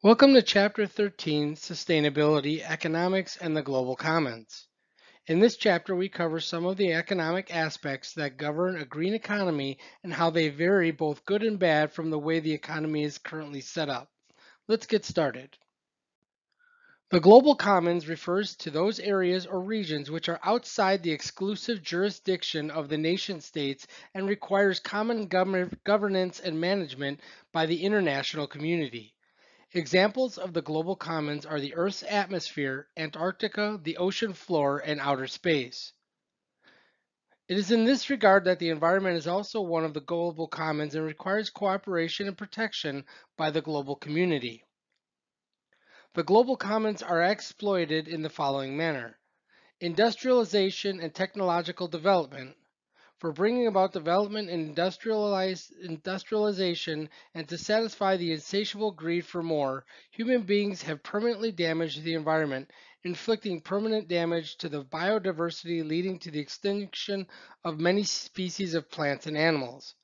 Welcome to Chapter 13, Sustainability, Economics, and the Global Commons. In this chapter, we cover some of the economic aspects that govern a green economy and how they vary both good and bad from the way the economy is currently set up. Let's get started. The Global Commons refers to those areas or regions which are outside the exclusive jurisdiction of the nation states and requires common governance and management by the international community. Examples of the global commons are the Earth's atmosphere, Antarctica, the ocean floor, and outer space. It is in this regard that the environment is also one of the global commons and requires cooperation and protection by the global community. The global commons are exploited in the following manner: industrialization and technological development, for bringing about development and industrialization and to satisfy the insatiable greed for more, human beings have permanently damaged the environment, inflicting permanent damage to the biodiversity leading to the extinction of many species of plants and animals.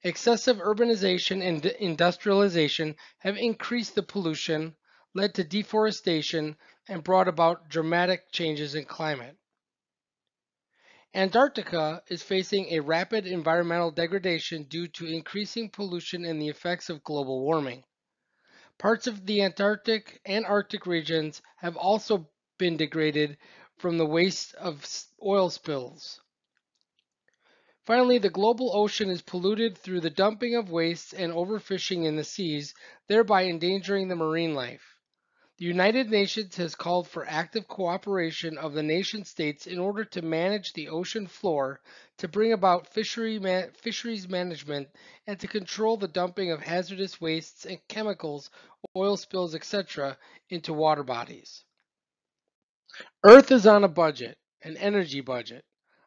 Excessive urbanization and industrialization have increased the pollution, led to deforestation, and brought about dramatic changes in climate. Antarctica is facing a rapid environmental degradation due to increasing pollution and the effects of global warming. Parts of the Antarctic and Arctic regions have also been degraded from the waste of oil spills. Finally, the global ocean is polluted through the dumping of wastes and overfishing in the seas, thereby endangering the marine life. The United Nations has called for active cooperation of the nation states in order to manage the ocean floor, to bring about fisheries management, and to control the dumping of hazardous wastes and chemicals, oil spills, etc., into water bodies. Earth is on a budget, an energy budget.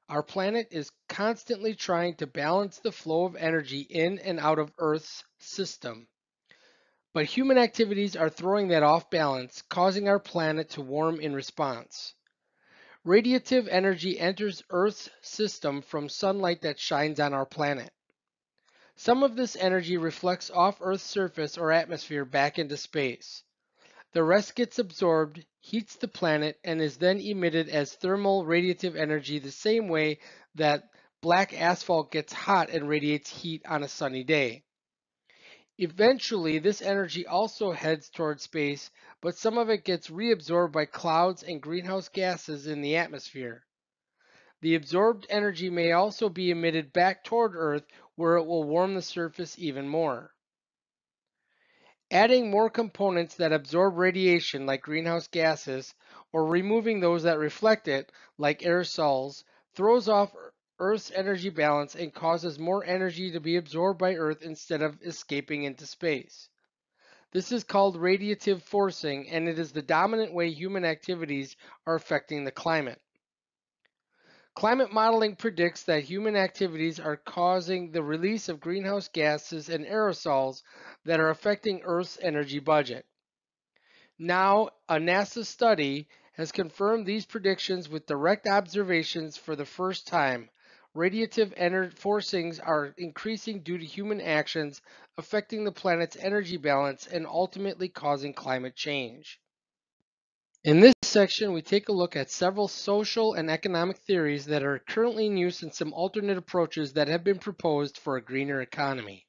Our planet is constantly trying to balance the flow of energy in and out of Earth's system. But human activities are throwing that off balance, causing our planet to warm in response. Radiative energy enters Earth's system from sunlight that shines on our planet. Some of this energy reflects off Earth's surface or atmosphere back into space. The rest gets absorbed, heats the planet, and is then emitted as thermal radiative energy the same way that black asphalt gets hot and radiates heat on a sunny day. Eventually, this energy also heads toward space, but some of it gets reabsorbed by clouds and greenhouse gases in the atmosphere. The absorbed energy may also be emitted back toward Earth, where it will warm the surface even more. Adding more components that absorb radiation, like greenhouse gases, or removing those that reflect it, like aerosols, throws off Earth's energy balance and causes more energy to be absorbed by Earth instead of escaping into space. This is called radiative forcing, and it is the dominant way human activities are affecting the climate. Climate modeling predicts that human activities are causing the release of greenhouse gases and aerosols that are affecting Earth's energy budget. Now, a NASA study has confirmed these predictions with direct observations for the first time. Radiative forcings are increasing due to human actions affecting the planet's energy balance and ultimately causing climate change. In this section, we take a look at several social and economic theories that are currently in use and some alternate approaches that have been proposed for a greener economy.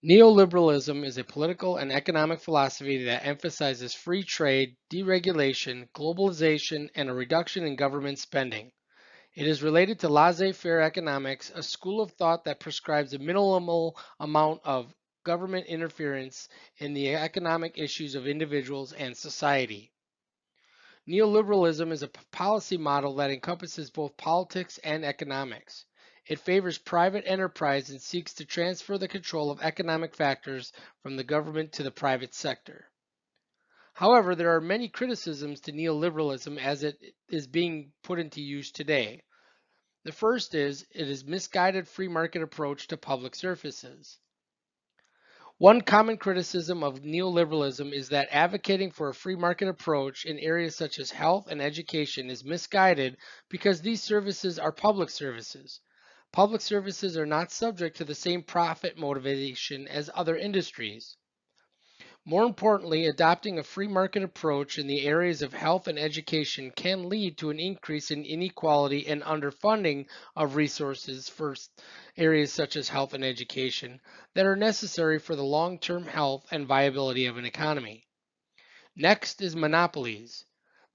Neoliberalism is a political and economic philosophy that emphasizes free trade, deregulation, globalization, and a reduction in government spending. It is related to laissez-faire economics, a school of thought that prescribes a minimal amount of government interference in the economic issues of individuals and society. Neoliberalism is a policy model that encompasses both politics and economics. It favors private enterprise and seeks to transfer the control of economic factors from the government to the private sector. However, there are many criticisms to neoliberalism as it is being put into use today. The first is it is misguided free market approach to public services. One common criticism of neoliberalism is that advocating for a free market approach in areas such as health and education is misguided because these services are public services. Public services are not subject to the same profit motivation as other industries. More importantly, adopting a free market approach in the areas of health and education can lead to an increase in inequality and underfunding of resources for areas such as health and education that are necessary for the long term health and viability of an economy. Next is monopolies.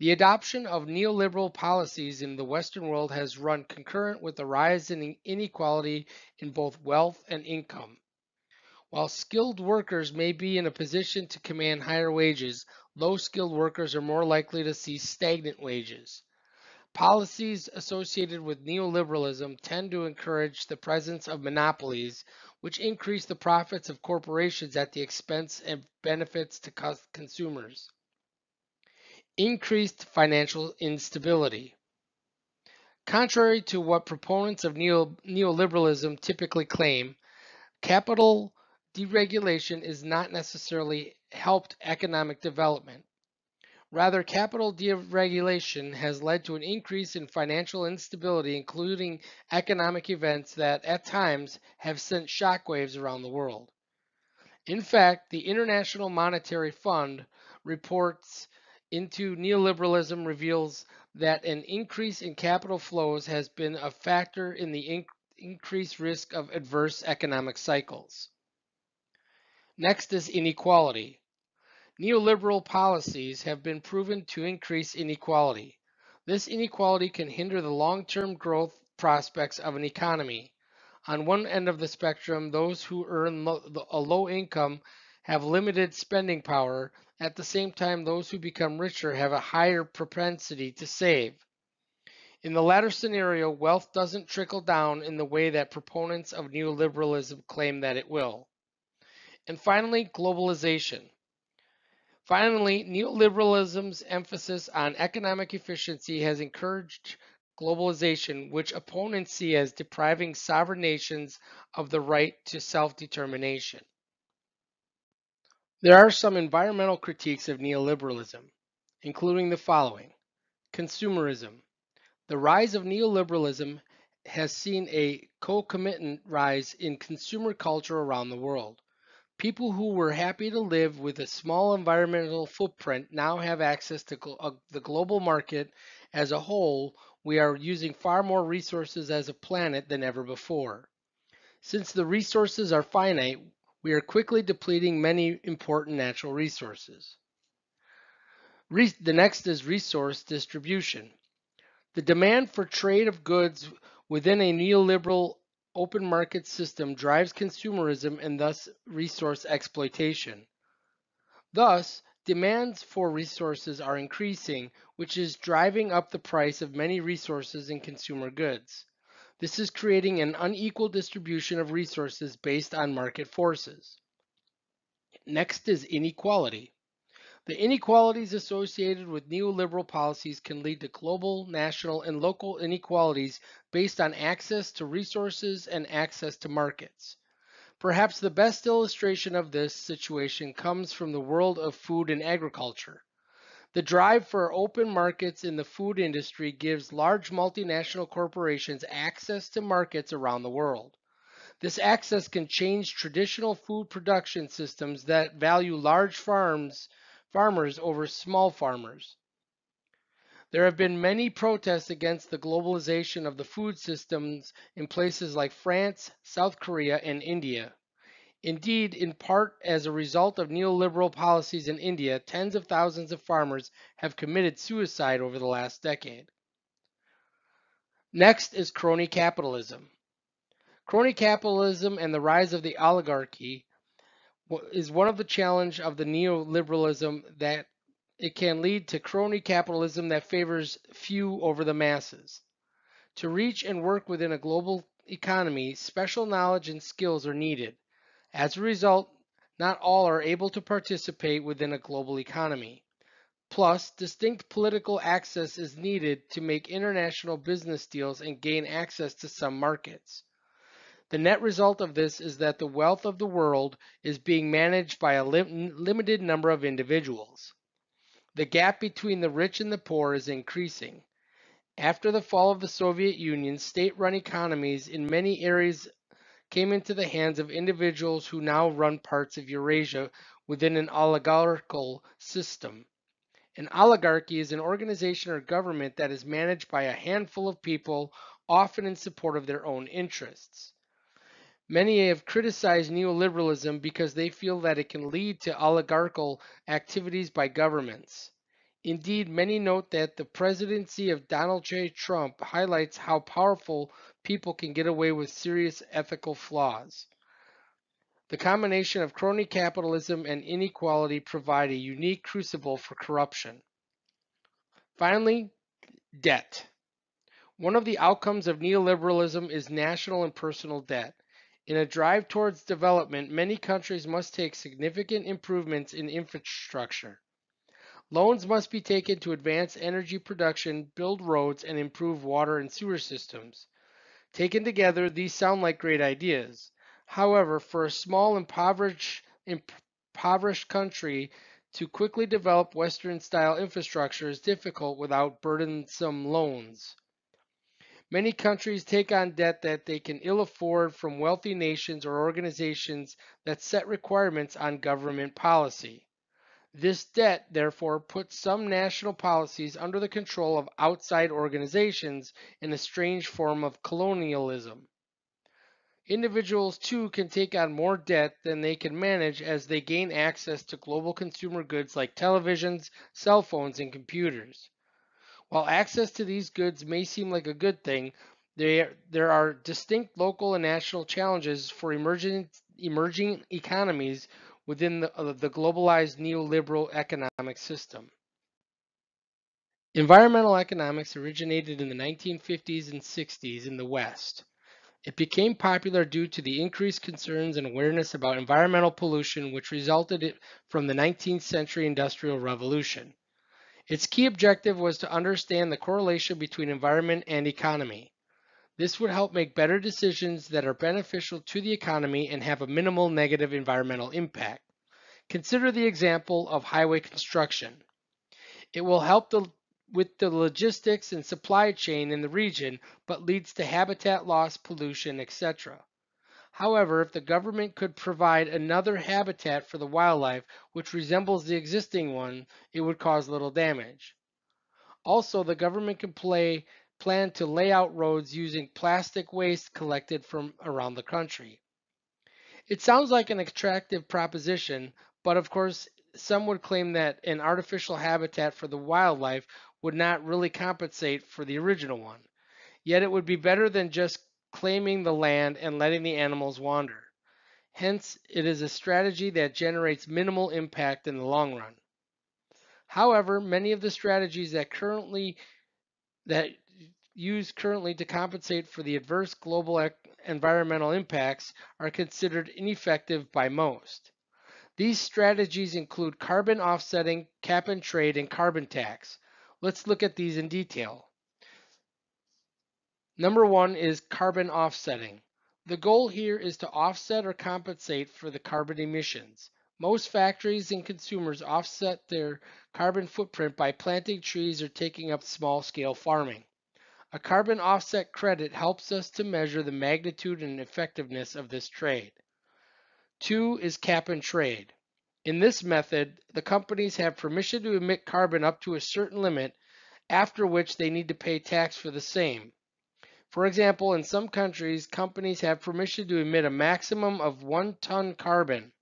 The adoption of neoliberal policies in the Western world has run concurrent with the rise in inequality in both wealth and income. While skilled workers may be in a position to command higher wages, low skilled workers are more likely to see stagnant wages. Policies associated with neoliberalism tend to encourage the presence of monopolies, which increase the profits of corporations at the expense and benefits to consumers. Increased financial instability. Contrary to what proponents of neoliberalism typically claim, capital deregulation is not necessarily helped economic development. Rather, capital deregulation has led to an increase in financial instability, including economic events that at times have sent shockwaves around the world. In fact, the International Monetary Fund reports into neoliberalism reveals that an increase in capital flows has been a factor in the increased risk of adverse economic cycles. Next is inequality. Neoliberal policies have been proven to increase inequality. This inequality can hinder the long term growth prospects of an economy. On one end of the spectrum, those who earn a low income have limited spending power. At the same time, those who become richer have a higher propensity to save. In the latter scenario, wealth doesn't trickle down in the way that proponents of neoliberalism claim that it will. And finally, globalization. Finally, neoliberalism's emphasis on economic efficiency has encouraged globalization, which opponents see as depriving sovereign nations of the right to self determination. There are some environmental critiques of neoliberalism, including the following: consumerism. The rise of neoliberalism has seen a concomitant rise in consumer culture around the world. People who were happy to live with a small environmental footprint now have access to the global market as a whole. We are using far more resources as a planet than ever before. Since the resources are finite, we are quickly depleting many important natural resources. The next is resource distribution. The demand for trade of goods within a neoliberal open market system drives consumerism and thus resource exploitation. Thus, demands for resources are increasing, which is driving up the price of many resources in consumer goods. This is creating an unequal distribution of resources based on market forces. Next is inequality. The inequalities associated with neoliberal policies can lead to global, national, and local inequalities based on access to resources and access to markets. Perhaps the best illustration of this situation comes from the world of food and agriculture. The drive for open markets in the food industry gives large multinational corporations access to markets around the world. This access can change traditional food production systems that value large farmers over small farmers. There have been many protests against the globalization of the food systems in places like France, South Korea, and India. Indeed, in part as a result of neoliberal policies in India, tens of thousands of farmers have committed suicide over the last decade. Next is crony capitalism. Crony capitalism and the rise of the oligarchy is one of the challenge of the neoliberalism that it can lead to crony capitalism that favors few over the masses. To reach and work within a global economy, special knowledge and skills are needed. As a result, not all are able to participate within a global economy. Plus, distinct political access is needed to make international business deals and gain access to some markets. The net result of this is that the wealth of the world is being managed by a limited number of individuals. The gap between the rich and the poor is increasing. After the fall of the Soviet Union, state run economies in many areas came into the hands of individuals who now run parts of Eurasia within an oligarchical system. An oligarchy is an organization or government that is managed by a handful of people, often in support of their own interests. Many have criticized neoliberalism because they feel that it can lead to oligarchical activities by governments. Indeed, many note that the presidency of Donald J. Trump highlights how powerful people can get away with serious ethical flaws. The combination of crony capitalism and inequality provide a unique crucible for corruption. Finally, debt. One of the outcomes of neoliberalism is national and personal debt. In a drive towards development, many countries must take significant improvements in infrastructure. Loans must be taken to advance energy production, build roads, and improve water and sewer systems. Taken together, these sound like great ideas. However, for a small, impoverished country to quickly develop Western style infrastructure is difficult without burdensome loans. Many countries take on debt that they can ill afford from wealthy nations or organizations that set requirements on government policy. This debt, therefore, puts some national policies under the control of outside organizations in a strange form of colonialism. Individuals, too, can take on more debt than they can manage as they gain access to global consumer goods like televisions, cell phones, and computers. While access to these goods may seem like a good thing, there are distinct local and national challenges for emerging economies within the globalized neoliberal economic system. Environmental economics originated in the 1950s and 60s in the West. It became popular due to the increased concerns and awareness about environmental pollution which resulted from the 19th century Industrial Revolution. Its key objective was to understand the correlation between environment and economy. This would help make better decisions that are beneficial to the economy and have a minimal negative environmental impact. Consider the example of highway construction. It will help with the logistics and supply chain in the region, but leads to habitat loss, pollution, etc. However, if the government could provide another habitat for the wildlife which resembles the existing one, it would cause little damage. Also, the government can plan to lay out roads using plastic waste collected from around the country. It sounds like an attractive proposition, but of course, some would claim that an artificial habitat for the wildlife would not really compensate for the original one. Yet it would be better than just claiming the land and letting the animals wander. Hence, it is a strategy that generates minimal impact in the long run. However, many of the strategies that used currently to compensate for the adverse global environmental impacts are considered ineffective by most. These strategies include carbon offsetting, cap and trade, and carbon tax. Let's look at these in detail. Number one is carbon offsetting. The goal here is to offset or compensate for the carbon emissions. Most factories and consumers offset their carbon footprint by planting trees or taking up small scale farming. A carbon offset credit helps us to measure the magnitude and effectiveness of this trade. Two is cap and trade. In this method, the companies have permission to emit carbon up to a certain limit, after which they need to pay tax for the same. For example, in some countries, companies have permission to emit a maximum of 1 ton carbon.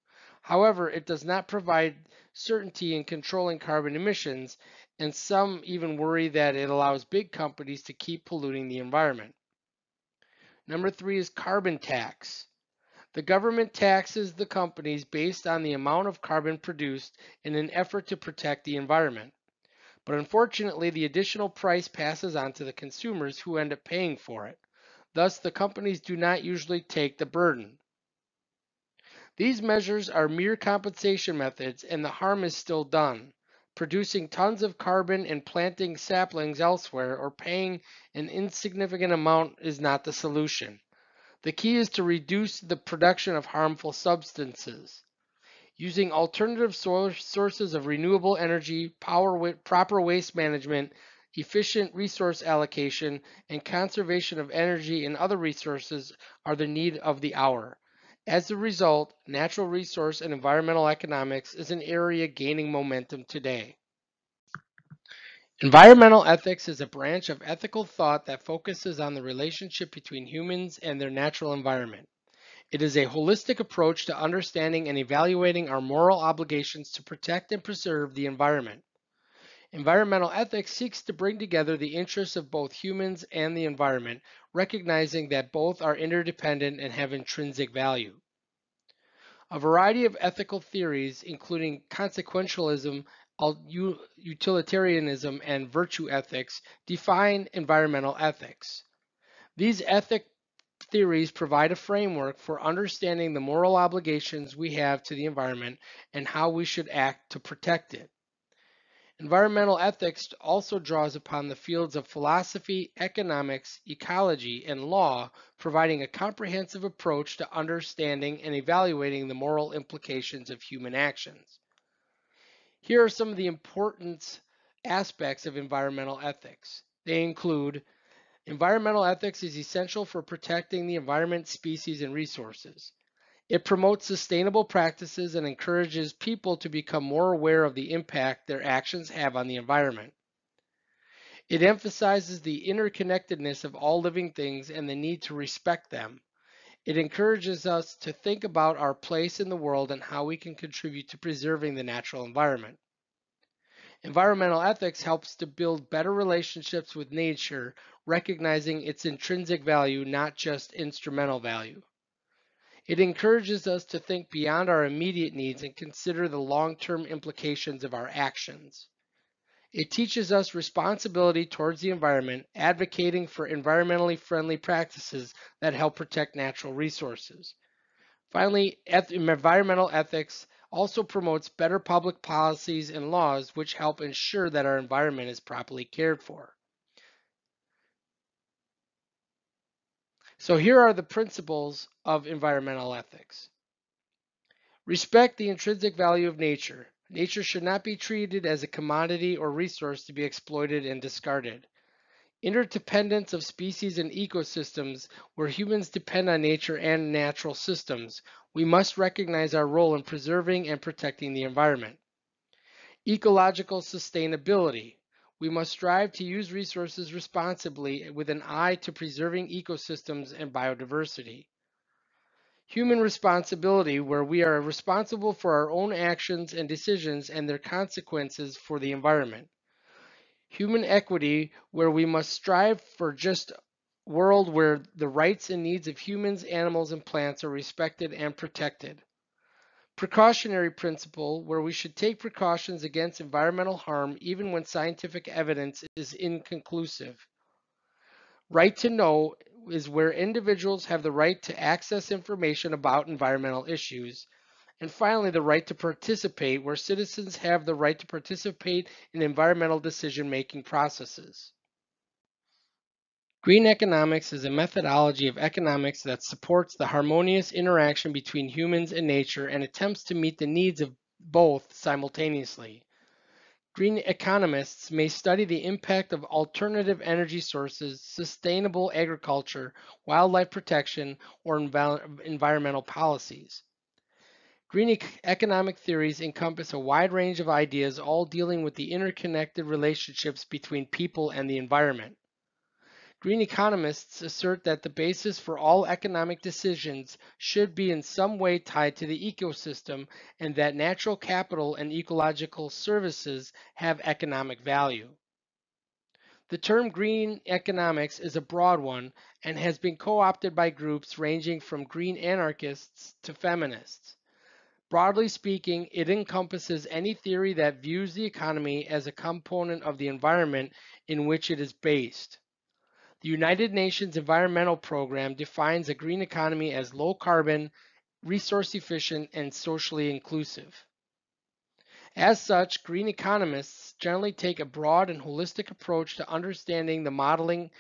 However, it does not provide certainty in controlling carbon emissions, and some even worry that it allows big companies to keep polluting the environment. Number three is carbon tax. The government taxes the companies based on the amount of carbon produced in an effort to protect the environment. But unfortunately, the additional price passes on to the consumers who end up paying for it. Thus, the companies do not usually take the burden. These measures are mere compensation methods and the harm is still done. Producing tons of carbon and planting saplings elsewhere or paying an insignificant amount is not the solution. The key is to reduce the production of harmful substances. Using alternative sources of renewable energy, proper waste management, efficient resource allocation, and conservation of energy and other resources are the need of the hour. As a result, natural resource and environmental economics is an area gaining momentum today. Environmental ethics is a branch of ethical thought that focuses on the relationship between humans and their natural environment. It is a holistic approach to understanding and evaluating our moral obligations to protect and preserve the environment. Environmental ethics seeks to bring together the interests of both humans and the environment, recognizing that both are interdependent and have intrinsic value. A variety of ethical theories, including consequentialism, utilitarianism, and virtue ethics, define environmental ethics. These ethic theories provide a framework for understanding the moral obligations we have to the environment and how we should act to protect it. Environmental ethics also draws upon the fields of philosophy, economics, ecology, and law, providing a comprehensive approach to understanding and evaluating the moral implications of human actions. Here are some of the important aspects of environmental ethics. They include environmental ethics is essential for protecting the environment, species, and resources. It promotes sustainable practices and encourages people to become more aware of the impact their actions have on the environment. It emphasizes the interconnectedness of all living things and the need to respect them. It encourages us to think about our place in the world and how we can contribute to preserving the natural environment. Environmental ethics helps to build better relationships with nature, recognizing its intrinsic value, not just instrumental value. It encourages us to think beyond our immediate needs and consider the long-term implications of our actions. It teaches us responsibility towards the environment, advocating for environmentally friendly practices that help protect natural resources. Finally, environmental ethics also promotes better public policies and laws which help ensure that our environment is properly cared for. So here are the principles of environmental ethics. Respect the intrinsic value of nature. Nature should not be treated as a commodity or resource to be exploited and discarded. Interdependence of species and ecosystems, where humans depend on nature and natural systems, we must recognize our role in preserving and protecting the environment. Ecological sustainability. We must strive to use resources responsibly with an eye to preserving ecosystems and biodiversity. Human responsibility, where we are responsible for our own actions and decisions and their consequences for the environment. Human equity, where we must strive for just world where the rights and needs of humans, animals, and plants are respected and protected. Precautionary principle, where we should take precautions against environmental harm even when scientific evidence is inconclusive. Right to know is where individuals have the right to access information about environmental issues. And finally, the right to participate, where citizens have the right to participate in environmental decision-making processes. Green economics is a methodology of economics that supports the harmonious interaction between humans and nature and attempts to meet the needs of both simultaneously. Green economists may study the impact of alternative energy sources, sustainable agriculture, wildlife protection, or environmental policies. Green economic theories encompass a wide range of ideas, all dealing with the interconnected relationships between people and the environment. Green economists assert that the basis for all economic decisions should be in some way tied to the ecosystem and that natural capital and ecological services have economic value. The term green economics is a broad one and has been co-opted by groups ranging from green anarchists to feminists. Broadly speaking, it encompasses any theory that views the economy as a component of the environment in which it is based. The United Nations Environmental Program defines a green economy as low carbon, resource efficient, and socially inclusive. As such, green economists generally take a broad and holistic approach to understanding the modeling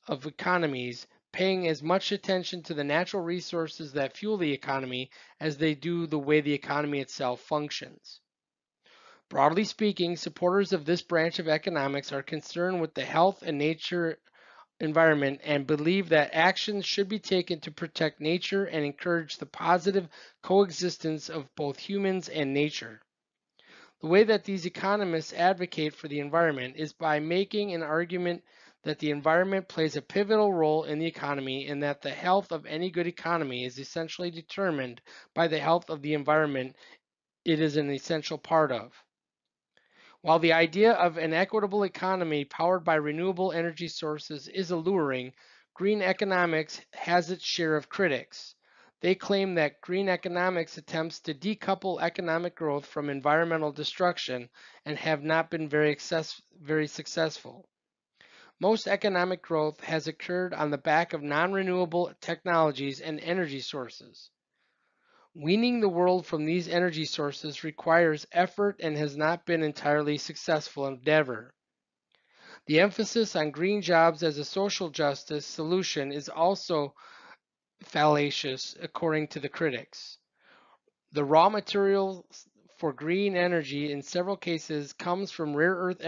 of economies, paying as much attention to the natural resources that fuel the economy as they do the way the economy itself functions. Broadly speaking, supporters of this branch of economics are concerned with the health and nature environment and believe that actions should be taken to protect nature and encourage the positive coexistence of both humans and nature. The way that these economists advocate for the environment is by making an argument that the environment plays a pivotal role in the economy and that the health of any good economy is essentially determined by the health of the environment it is an essential part of. While the idea of an equitable economy powered by renewable energy sources is alluring, green economics has its share of critics. They claim that green economics attempts to decouple economic growth from environmental destruction and have not been very successful. Most economic growth has occurred on the back of non renewable technologies and energy sources. Weaning the world from these energy sources requires effort and has not been entirely successful endeavor. The emphasis on green jobs as a social justice solution is also fallacious, according to the critics. The raw material for green energy in several cases comes from rare earth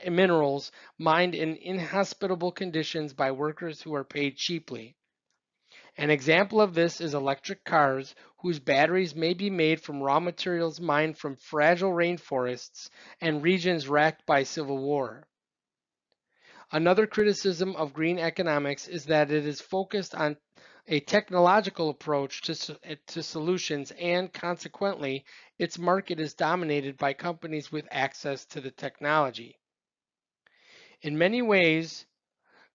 minerals mined in inhospitable conditions by workers who are paid cheaply. An example of this is electric cars, whose batteries may be made from raw materials mined from fragile rainforests and regions racked by civil war. Another criticism of green economics is that it is focused on a technological approach to solutions, and consequently, its market is dominated by companies with access to the technology. In many ways,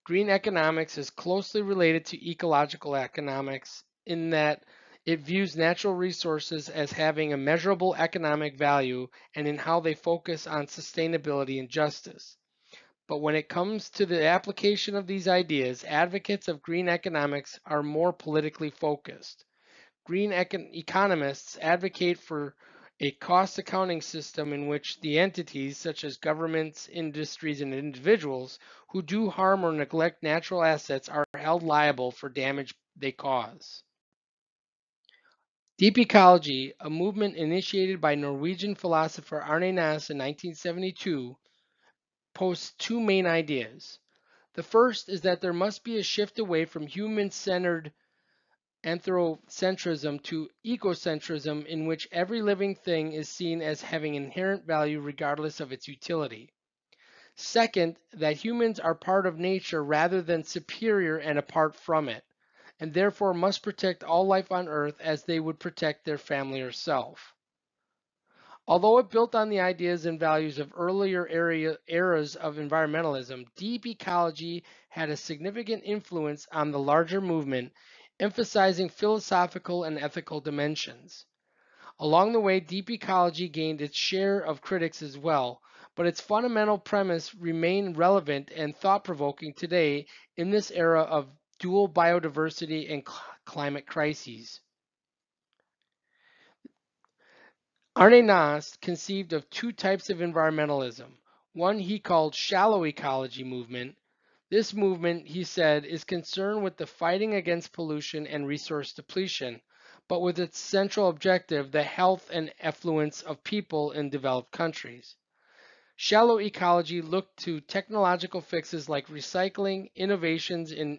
green economics is closely related to ecological economics in that it views natural resources as having a measurable economic value and in how they focus on sustainability and justice. But when it comes to the application of these ideas, advocates of green economics are more politically focused. Economists advocate for a cost accounting system in which the entities, such as governments, industries, and individuals, who do harm or neglect natural assets are held liable for damage they cause. Deep ecology, a movement initiated by Norwegian philosopher Arne Naess in 1972, posts two main ideas. The first is that there must be a shift away from human centered anthropocentrism to ecocentrism, in which every living thing is seen as having inherent value regardless of its utility. Second, that humans are part of nature rather than superior and apart from it, and therefore must protect all life on Earth as they would protect their family or self. Although it built on the ideas and values of earlier eras of environmentalism, deep ecology had a significant influence on the larger movement, emphasizing philosophical and ethical dimensions. Along the way, deep ecology gained its share of critics as well, but its fundamental premise remained relevant and thought provoking today in this era of dual biodiversity and climate crises. Arne Naess conceived of two types of environmentalism. One he called shallow ecology movement. This movement, he said, is concerned with the fighting against pollution and resource depletion, but with its central objective, the health and affluence of people in developed countries. Shallow ecology looked to technological fixes like recycling, innovations in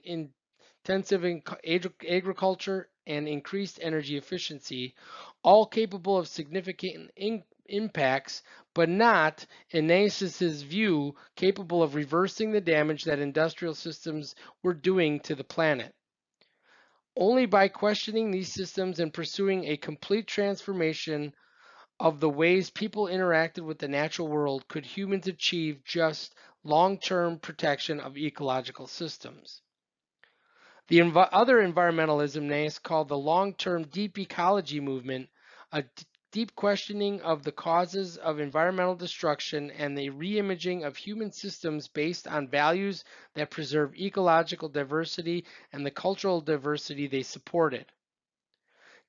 intensive agriculture, and increased energy efficiency, all capable of significant impacts, but not, in Naess's view, capable of reversing the damage that industrial systems were doing to the planet. Only by questioning these systems and pursuing a complete transformation of the ways people interacted with the natural world could humans achieve just long-term protection of ecological systems. The other environmentalism Naess called the long-term deep ecology movement, a deep questioning of the causes of environmental destruction and the reimaging of human systems based on values that preserve ecological diversity and the cultural diversity they supported.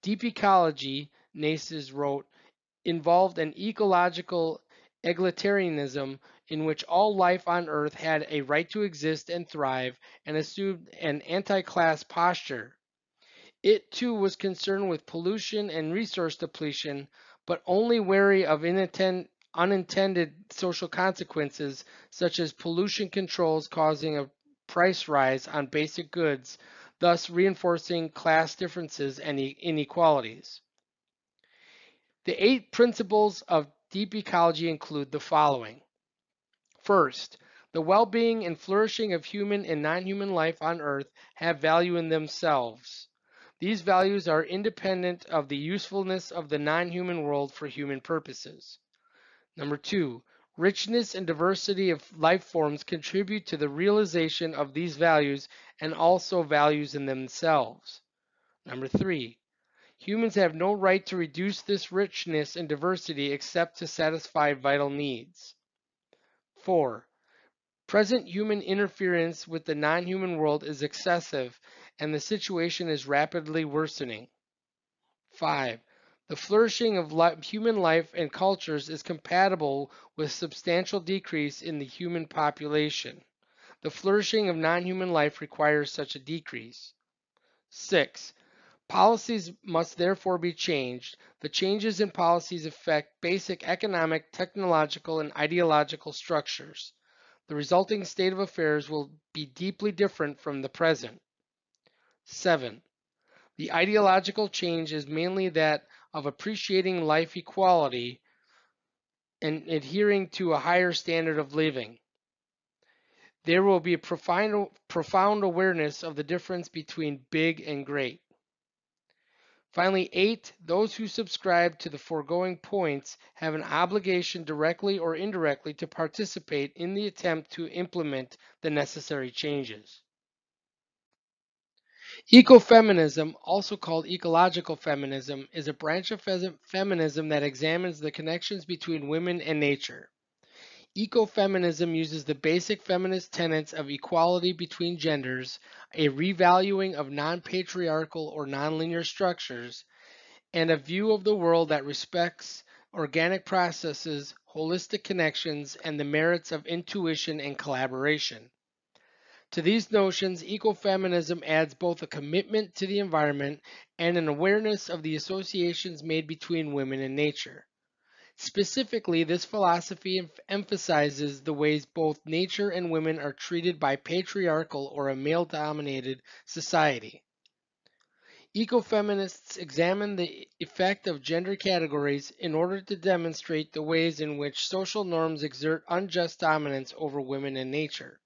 Deep ecology, Naess wrote, involved an ecological egalitarianism in which all life on Earth had a right to exist and thrive, and assumed an anti-class posture. It too was concerned with pollution and resource depletion, but only wary of unintended social consequences, such as pollution controls causing a price rise on basic goods, thus reinforcing class differences and inequalities. The 8 principles of deep ecology include the following. First, the well-being and flourishing of human and non-human life on Earth have value in themselves. These values are independent of the usefulness of the non-human world for human purposes. Number 2, richness and diversity of life forms contribute to the realization of these values and also values in themselves. Number 3, humans have no right to reduce this richness and diversity except to satisfy vital needs. 4, present human interference with the non-human world is excessive and the situation is rapidly worsening. 5. The flourishing of human life and cultures is compatible with substantial decrease in the human population. The flourishing of non-human life requires such a decrease. 6. Policies must therefore be changed. The changes in policies affect basic economic, technological, and ideological structures. The resulting state of affairs will be deeply different from the present. 7. The ideological change is mainly that of appreciating life equality and adhering to a higher standard of living. There will be a profound awareness of the difference between big and great. Finally, 8, those who subscribe to the foregoing points have an obligation directly or indirectly to participate in the attempt to implement the necessary changes. Ecofeminism, also called ecological feminism, is a branch of feminism that examines the connections between women and nature. Ecofeminism uses the basic feminist tenets of equality between genders, a revaluing of non-patriarchal or nonlinear structures, and a view of the world that respects organic processes, holistic connections, and the merits of intuition and collaboration. To these notions, ecofeminism adds both a commitment to the environment and an awareness of the associations made between women and nature. Specifically, this philosophy emphasizes the ways both nature and women are treated by patriarchal or a male-dominated society. Ecofeminists examine the effect of gender categories in order to demonstrate the ways in which social norms exert unjust dominance over women and nature.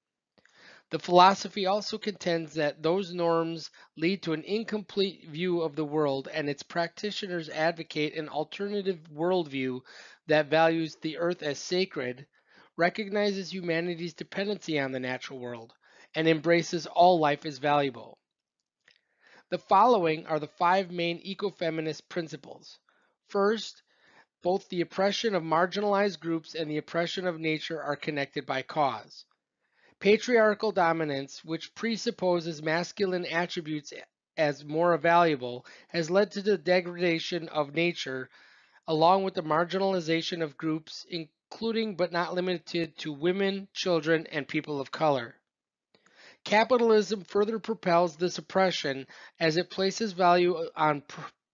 The philosophy also contends that those norms lead to an incomplete view of the world, and its practitioners advocate an alternative worldview that values the earth as sacred, recognizes humanity's dependency on the natural world, and embraces all life as valuable. The following are the 5 main ecofeminist principles. First, both the oppression of marginalized groups and the oppression of nature are connected by cause. Patriarchal dominance, which presupposes masculine attributes as more valuable, has led to the degradation of nature, along with the marginalization of groups, including but not limited to women, children, and people of color. Capitalism further propels this oppression as it places value on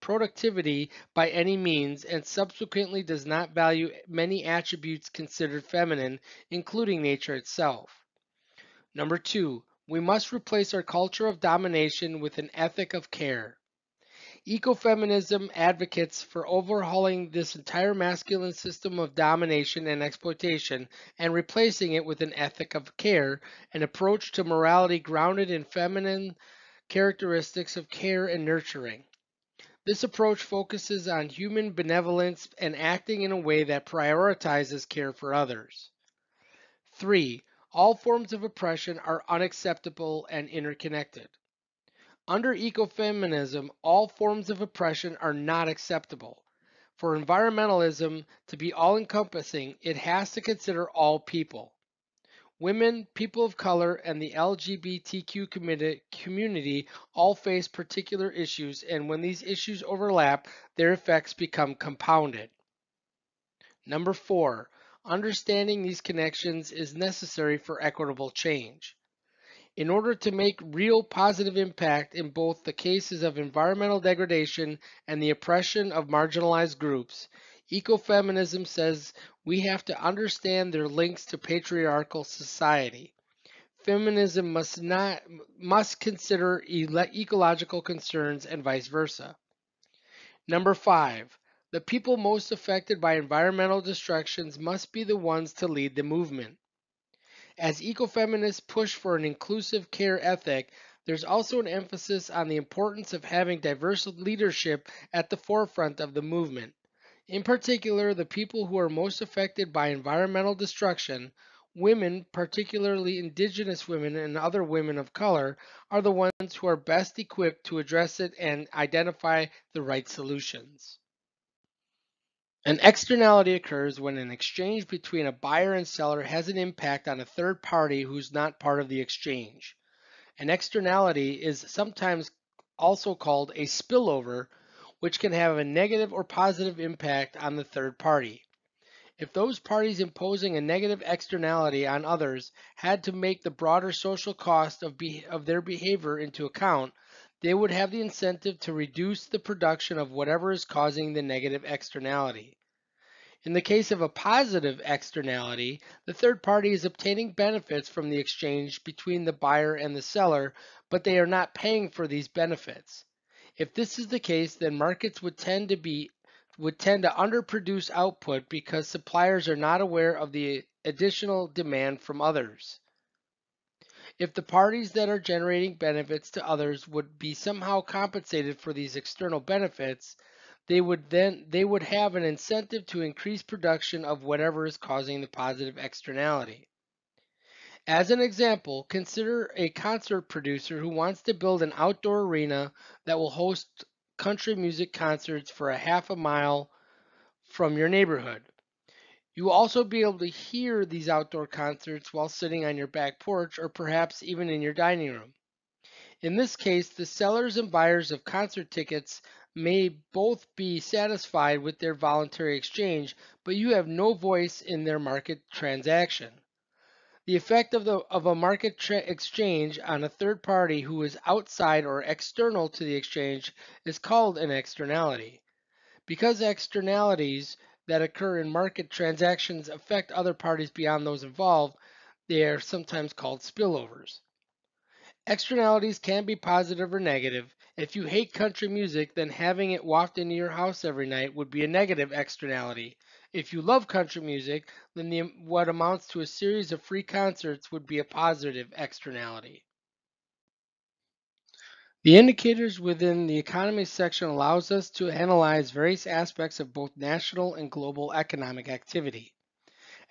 productivity by any means and subsequently does not value many attributes considered feminine, including nature itself. Number 2, we must replace our culture of domination with an ethic of care. Ecofeminism advocates for overhauling this entire masculine system of domination and exploitation and replacing it with an ethic of care, an approach to morality grounded in feminine characteristics of care and nurturing. This approach focuses on human benevolence and acting in a way that prioritizes care for others. 3. All forms of oppression are unacceptable and interconnected. Under ecofeminism, all forms of oppression are not acceptable. For environmentalism to be all-encompassing, it has to consider all people. Women, people of color, and the LGBTQ community all face particular issues, and when these issues overlap, their effects become compounded. Number 4, understanding these connections is necessary for equitable change. In order to make real positive impact in both the cases of environmental degradation and the oppression of marginalized groups, ecofeminism says we have to understand their links to patriarchal society. feminism must consider ecological concerns and vice versa. Number 5, the people most affected by environmental destructions must be the ones to lead the movement. As ecofeminists push for an inclusive care ethic, there's also an emphasis on the importance of having diverse leadership at the forefront of the movement. In particular, the people who are most affected by environmental destruction, women, particularly indigenous women and other women of color, are the ones who are best equipped to address it and identify the right solutions. An externality occurs when an exchange between a buyer and seller has an impact on a third party who's not part of the exchange. An externality is sometimes also called a spillover, which can have a negative or positive impact on the third party. If those parties imposing a negative externality on others had to make the broader social cost of their behavior into account, they would have the incentive to reduce the production of whatever is causing the negative externality. In the case of a positive externality, the third party is obtaining benefits from the exchange between the buyer and the seller, but they are not paying for these benefits. If this is the case, then markets would tend to underproduce output because suppliers are not aware of the additional demand from others. If the parties that are generating benefits to others would be somehow compensated for these external benefits, they would have an incentive to increase production of whatever is causing the positive externality. As an example, consider a concert producer who wants to build an outdoor arena that will host country music concerts for a half a mile from your neighborhood. You will also be able to hear these outdoor concerts while sitting on your back porch or perhaps even in your dining room. In this case, the sellers and buyers of concert tickets may both be satisfied with their voluntary exchange, but you have no voice in their market transaction. The effect of a exchange on a third party who is outside or external to the exchange is called an externality. Because externalities that occur in market transactions affect other parties beyond those involved, they are sometimes called spillovers. Externalities can be positive or negative. If you hate country music, then having it wafted into your house every night would be a negative externality. If you love country music, then what amounts to a series of free concerts would be a positive externality. The indicators within the economy section allows us to analyze various aspects of both national and global economic activity.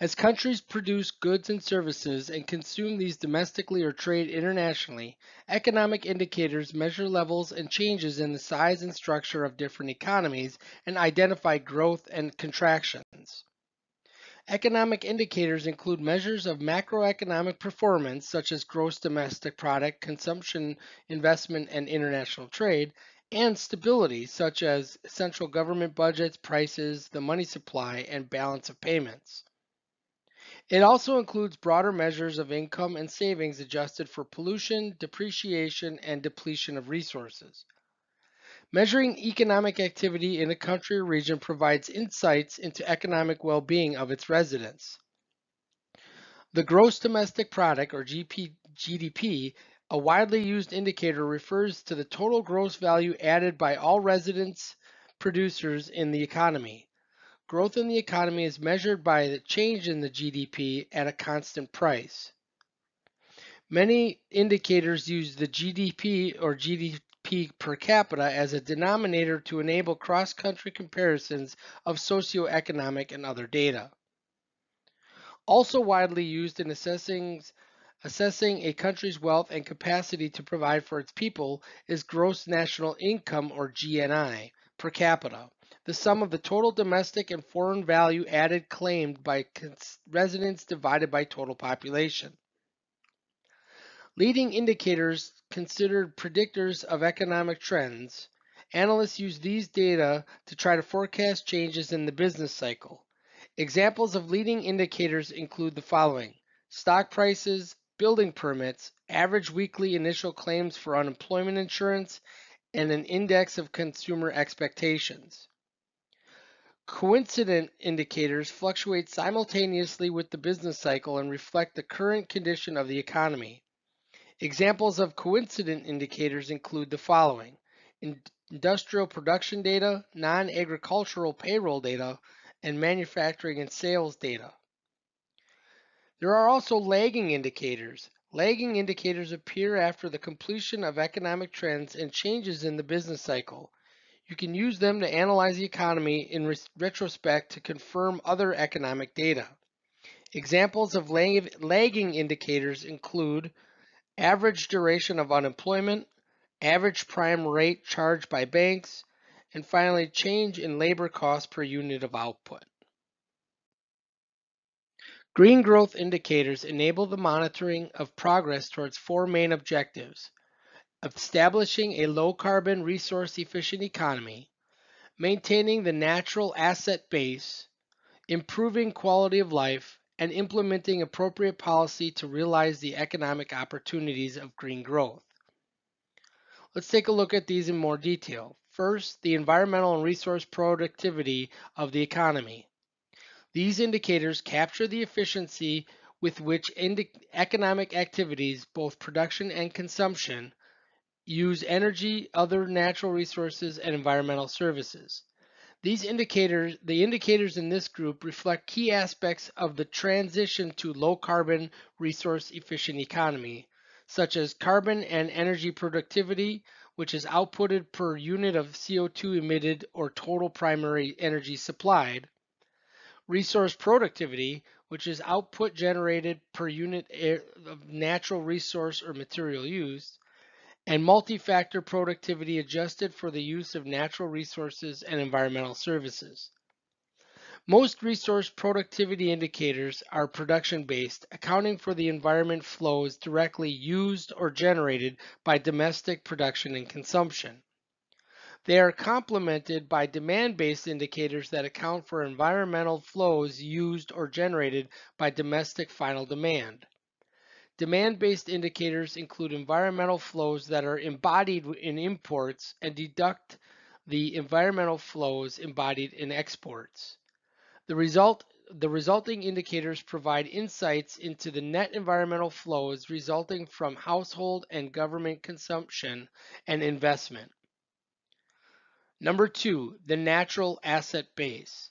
As countries produce goods and services and consume these domestically or trade internationally, economic indicators measure levels and changes in the size and structure of different economies and identify growth and contractions. Economic indicators include measures of macroeconomic performance, such as gross domestic product, consumption, investment, and international trade, and stability, such as central government budgets, prices, the money supply, and balance of payments. It also includes broader measures of income and savings adjusted for pollution, depreciation, and depletion of resources. Measuring economic activity in a country or region provides insights into economic well-being of its residents. The gross domestic product, or GDP, a widely used indicator, refers to the total gross value added by all residents producers in the economy. Growth in the economy is measured by the change in the GDP at a constant price. Many indicators use the GDP or GDP per capita as a denominator to enable cross-country comparisons of socioeconomic and other data. Also widely used in assessing a country's wealth and capacity to provide for its people is gross national income, or GNI, per capita, the sum of the total domestic and foreign value added claimed by residents divided by total population. Leading indicators considered predictors of economic trends. Analysts use these data to try to forecast changes in the business cycle. Examples of leading indicators include the following: stock prices, building permits, average weekly initial claims for unemployment insurance, and an index of consumer expectations. Coincident indicators fluctuate simultaneously with the business cycle and reflect the current condition of the economy. Examples of coincident indicators include the following: industrial production data, non-agricultural payroll data, and manufacturing and sales data. There are also lagging indicators. Lagging indicators appear after the completion of economic trends and changes in the business cycle. You can use them to analyze the economy in retrospect to confirm other economic data. Examples of lagging indicators include average duration of unemployment, average prime rate charged by banks, and finally, change in labor cost per unit of output. Green growth indicators enable the monitoring of progress towards four main objectives: establishing a low carbon resource efficient economy, maintaining the natural asset base, improving quality of life, and implementing appropriate policy to realize the economic opportunities of green growth. Let's take a look at these in more detail. First, the environmental and resource productivity of the economy. These indicators capture the efficiency with which economic activities, both production and consumption, use energy, other natural resources, and environmental services. The indicators in this group reflect key aspects of the transition to low carbon resource efficient economy, such as carbon and energy productivity, which is outputted per unit of CO2 emitted or total primary energy supplied, resource productivity, which is output generated per unit of natural resource or material used, and multi-factor productivity adjusted for the use of natural resources and environmental services. Most resource productivity indicators are production-based, accounting for the environment flows directly used or generated by domestic production and consumption. They are complemented by demand-based indicators that account for environmental flows used or generated by domestic final demand. Demand-based indicators include environmental flows that are embodied in imports and deduct the environmental flows embodied in exports. The resulting indicators provide insights into the net environmental flows resulting from household and government consumption and investment. Number two, the natural asset base.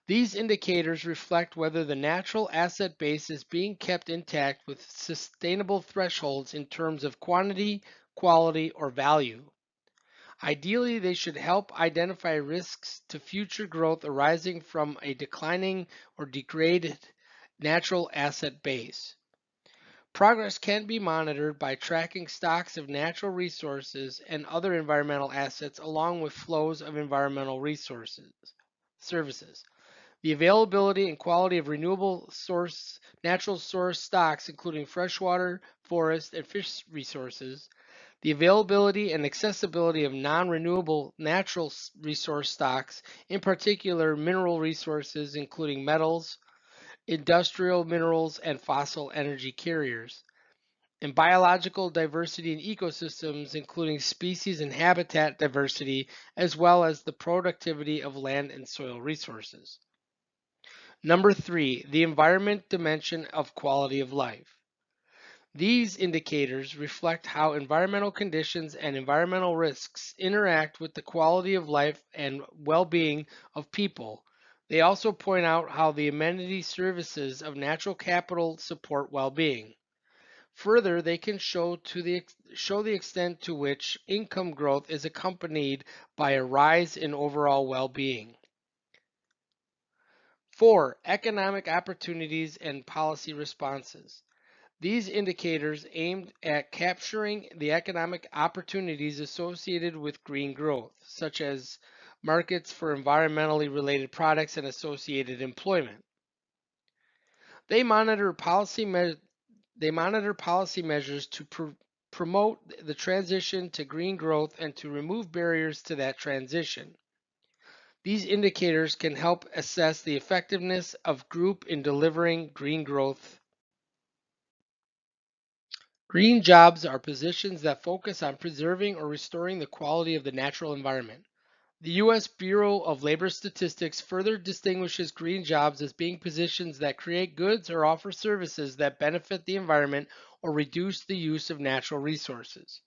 These indicators reflect whether the natural asset base is being kept intact with sustainable thresholds in terms of quantity, quality, or value. Ideally, they should help identify risks to future growth arising from a declining or degraded natural asset base. Progress can be monitored by tracking stocks of natural resources and other environmental assets along with flows of environmental services. The availability and quality of natural source stocks, including freshwater, forest, and fish resources, the availability and accessibility of non-renewable natural resource stocks, in particular mineral resources including metals, industrial minerals, and fossil energy carriers, and biological diversity in ecosystems, including species and habitat diversity, as well as the productivity of land and soil resources. Number three, the environment dimension of quality of life. These indicators reflect how environmental conditions and environmental risks interact with the quality of life and well-being of people. They also point out how the amenity services of natural capital support well-being. Further, they can show the extent to which income growth is accompanied by a rise in overall well-being. Four, economic opportunities and policy responses. These indicators aimed at capturing the economic opportunities associated with green growth, such as markets for environmentally related products and associated employment. They monitor policy measures to promote the transition to green growth and to remove barriers to that transition. These indicators can help assess the effectiveness of group in delivering green growth. Green jobs are positions that focus on preserving or restoring the quality of the natural environment. The U.S. Bureau of Labor Statistics further distinguishes green jobs as being positions that create goods or offer services that benefit the environment or reduce the use of natural resources.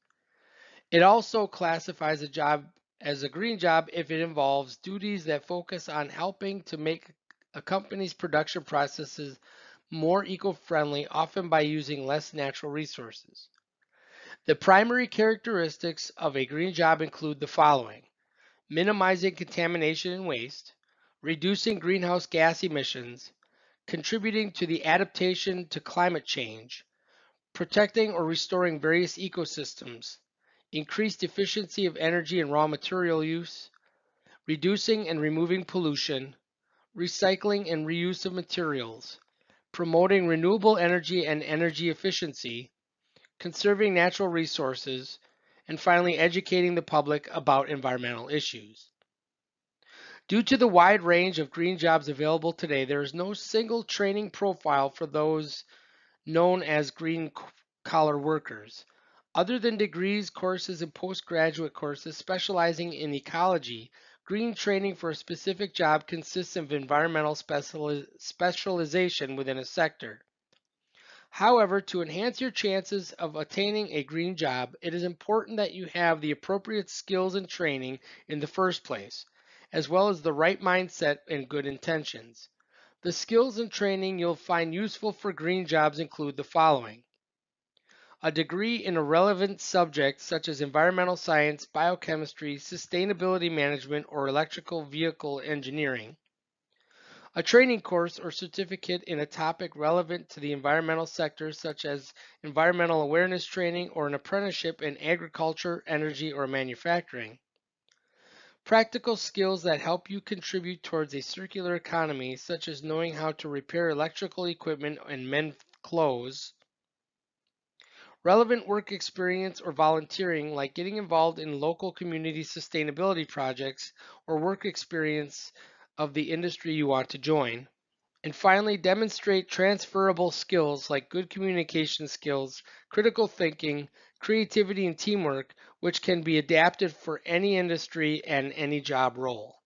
It also classifies a job as a green job if it involves duties that focus on helping to make a company's production processes more eco-friendly, often by using less natural resources. The primary characteristics of a green job include the following: minimizing contamination and waste, reducing greenhouse gas emissions, contributing to the adaptation to climate change, protecting or restoring various ecosystems, increased efficiency of energy and raw material use, reducing and removing pollution, recycling and reuse of materials, promoting renewable energy and energy efficiency, conserving natural resources, and finally educating the public about environmental issues. Due to the wide range of green jobs available today, there is no single training profile for those known as green collar workers. Other than degrees, courses, and postgraduate courses specializing in ecology, green training for a specific job consists of environmental specialization within a sector. However, to enhance your chances of attaining a green job, it is important that you have the appropriate skills and training in the first place, as well as the right mindset and good intentions. The skills and training you'll find useful for green jobs include the following: a degree in a relevant subject such as environmental science, biochemistry, sustainability management, or electrical vehicle engineering; a training course or certificate in a topic relevant to the environmental sector, such as environmental awareness training or an apprenticeship in agriculture, energy, or manufacturing; practical skills that help you contribute towards a circular economy, such as knowing how to repair electrical equipment and mend clothes; relevant work experience or volunteering, like getting involved in local community sustainability projects or work experience of the industry you want to join; and finally, demonstrate transferable skills like good communication skills, critical thinking, creativity, and teamwork, which can be adapted for any industry and any job role.